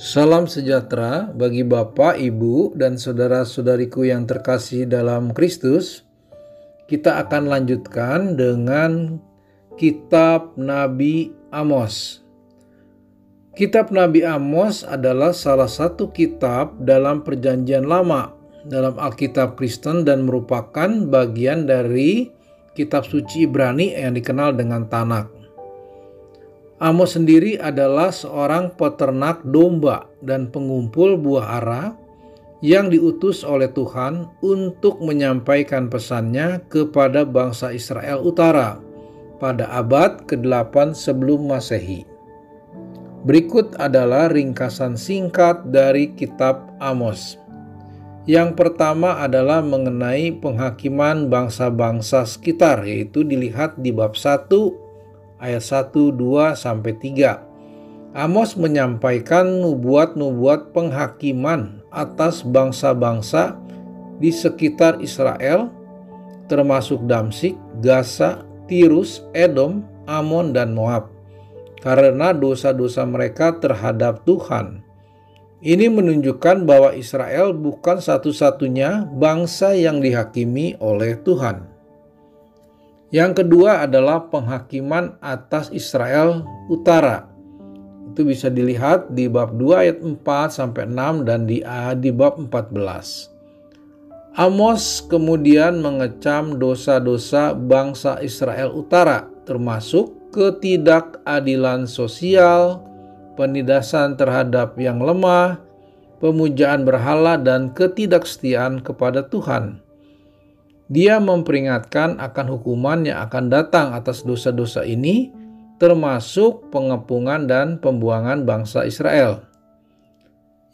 Salam sejahtera bagi Bapak, Ibu, dan saudara-saudariku yang terkasih dalam Kristus. Kita akan lanjutkan dengan Kitab Nabi Amos. Kitab Nabi Amos adalah salah satu kitab dalam Perjanjian Lama dalam Alkitab Kristen dan merupakan bagian dari kitab suci Ibrani yang dikenal dengan Tanakh. Amos sendiri adalah seorang peternak domba dan pengumpul buah ara yang diutus oleh Tuhan untuk menyampaikan pesannya kepada bangsa Israel Utara pada abad ke-8 sebelum Masehi. Berikut adalah ringkasan singkat dari kitab Amos. Yang pertama adalah mengenai penghakiman bangsa-bangsa sekitar, yaitu dilihat di bab 1 ayat 1, 2, sampai 3. Amos menyampaikan nubuat-nubuat penghakiman atas bangsa-bangsa di sekitar Israel, termasuk Damsyik, Gaza, Tirus, Edom, Amon, dan Moab, karena dosa-dosa mereka terhadap Tuhan. Ini menunjukkan bahwa Israel bukan satu-satunya bangsa yang dihakimi oleh Tuhan. Yang kedua adalah penghakiman atas Israel Utara. Itu bisa dilihat di bab 2 ayat 4 sampai 6 dan di bab 14. Amos kemudian mengecam dosa-dosa bangsa Israel Utara, termasuk ketidakadilan sosial, penindasan terhadap yang lemah, pemujaan berhala, dan ketidaksetiaan kepada Tuhan. Dia memperingatkan akan hukuman yang akan datang atas dosa-dosa ini, termasuk pengepungan dan pembuangan bangsa Israel.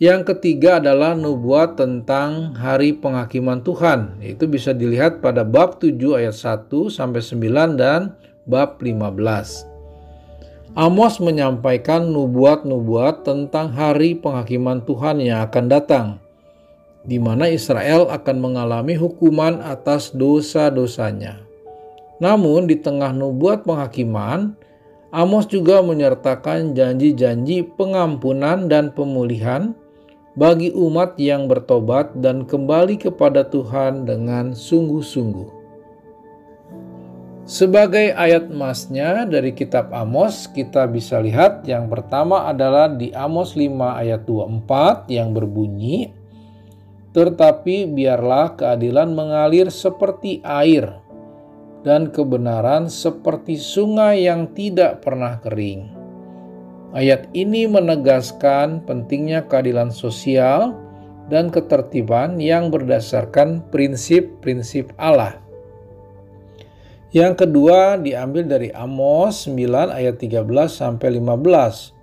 Yang ketiga adalah nubuat tentang hari penghakiman Tuhan. Itu bisa dilihat pada bab 7 ayat 1 sampai 9 dan bab 15. Amos menyampaikan nubuat-nubuat tentang hari penghakiman Tuhan yang akan datang, di mana Israel akan mengalami hukuman atas dosa-dosanya. Namun di tengah nubuat penghakiman, Amos juga menyertakan janji-janji pengampunan dan pemulihan bagi umat yang bertobat dan kembali kepada Tuhan dengan sungguh-sungguh. Sebagai ayat emasnya dari kitab Amos, kita bisa lihat yang pertama adalah di Amos 5 ayat 24 yang berbunyi, "Tetapi biarlah keadilan mengalir seperti air, dan kebenaran seperti sungai yang tidak pernah kering." Ayat ini menegaskan pentingnya keadilan sosial dan ketertiban yang berdasarkan prinsip-prinsip Allah. Yang kedua diambil dari Amos 9 ayat 13 sampai 15.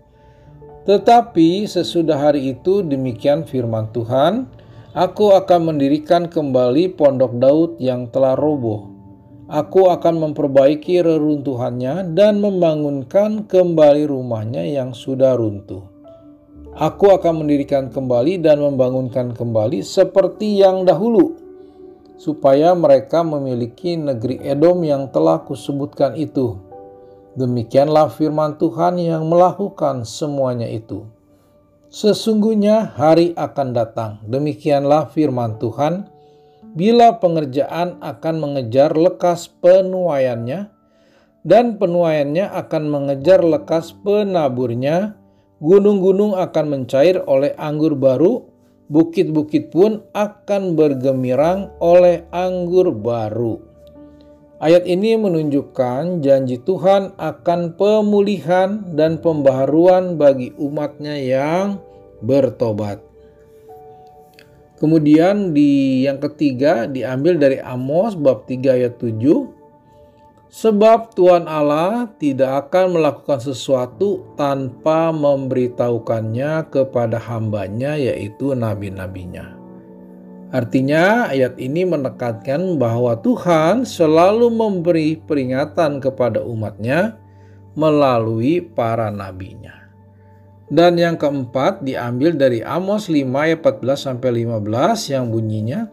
"Tetapi sesudah hari itu, demikian firman Tuhan, Aku akan mendirikan kembali pondok Daud yang telah roboh. Aku akan memperbaiki reruntuhannya dan membangunkan kembali rumahnya yang sudah runtuh. Aku akan mendirikan kembali dan membangunkan kembali seperti yang dahulu, supaya mereka memiliki negeri Edom yang telah kusebutkan itu. Demikianlah firman Tuhan yang melakukan semuanya itu. Sesungguhnya hari akan datang, demikianlah firman Tuhan, bila pengerjaan akan mengejar lekas penuaiannya, dan penuaiannya akan mengejar lekas penaburnya, gunung-gunung akan mencair oleh anggur baru, bukit-bukit pun akan bergemirang oleh anggur baru." Ayat ini menunjukkan janji Tuhan akan pemulihan dan pembaharuan bagi umatnya yang bertobat. Kemudian yang ketiga diambil dari Amos bab 3 ayat 7. "Sebab Tuhan Allah tidak akan melakukan sesuatu tanpa memberitahukannya kepada hambanya, yaitu nabi-nabinya." Artinya ayat ini menekankan bahwa Tuhan selalu memberi peringatan kepada umatnya melalui para nabinya. Dan yang keempat diambil dari Amos 5 ayat 14 sampai 15 yang bunyinya,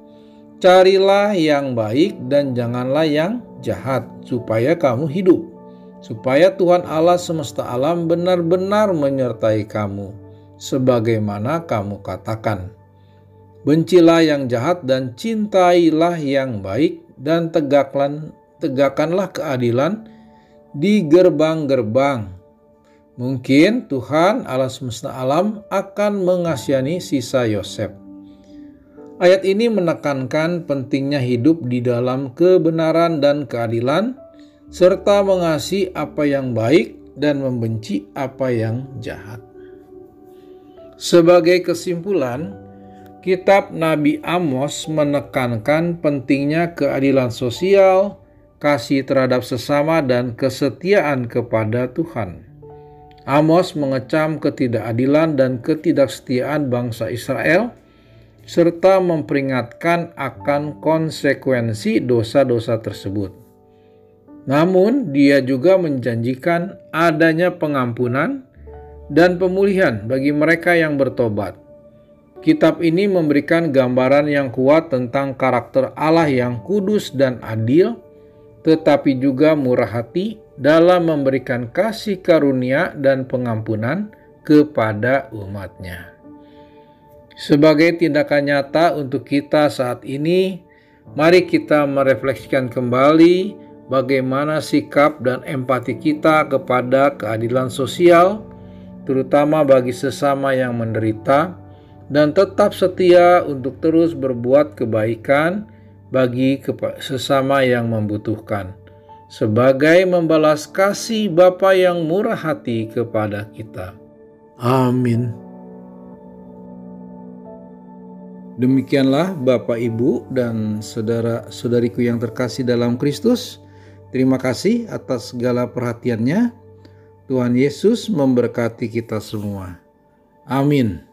"Carilah yang baik dan janganlah yang jahat, supaya kamu hidup, supaya Tuhan Allah semesta alam benar-benar menyertai kamu, sebagaimana kamu katakan. Bencilah yang jahat dan cintailah yang baik, dan tegakkanlah keadilan di gerbang-gerbang. Mungkin Tuhan Allah semesta alam akan mengasihani sisa Yosef. Ayat ini menekankan pentingnya hidup di dalam kebenaran dan keadilan, serta mengasihi apa yang baik dan membenci apa yang jahat. Sebagai kesimpulan, kitab Nabi Amos menekankan pentingnya keadilan sosial, kasih terhadap sesama, dan kesetiaan kepada Tuhan. Amos mengecam ketidakadilan dan ketidaksetiaan bangsa Israel, serta memperingatkan akan konsekuensi dosa-dosa tersebut. Namun, dia juga menjanjikan adanya pengampunan dan pemulihan bagi mereka yang bertobat. Kitab ini memberikan gambaran yang kuat tentang karakter Allah yang kudus dan adil, tetapi juga murah hati dalam memberikan kasih karunia dan pengampunan kepada umat-Nya. Sebagai tindakan nyata untuk kita saat ini, mari kita merefleksikan kembali bagaimana sikap dan empati kita kepada keadilan sosial, terutama bagi sesama yang menderita, dan tetap setia untuk terus berbuat kebaikan bagi sesama yang membutuhkan, sebagai membalas kasih Bapa yang murah hati kepada kita. Amin. Demikianlah Bapak, Ibu, dan saudara-saudariku yang terkasih dalam Kristus. Terima kasih atas segala perhatiannya. Tuhan Yesus memberkati kita semua. Amin.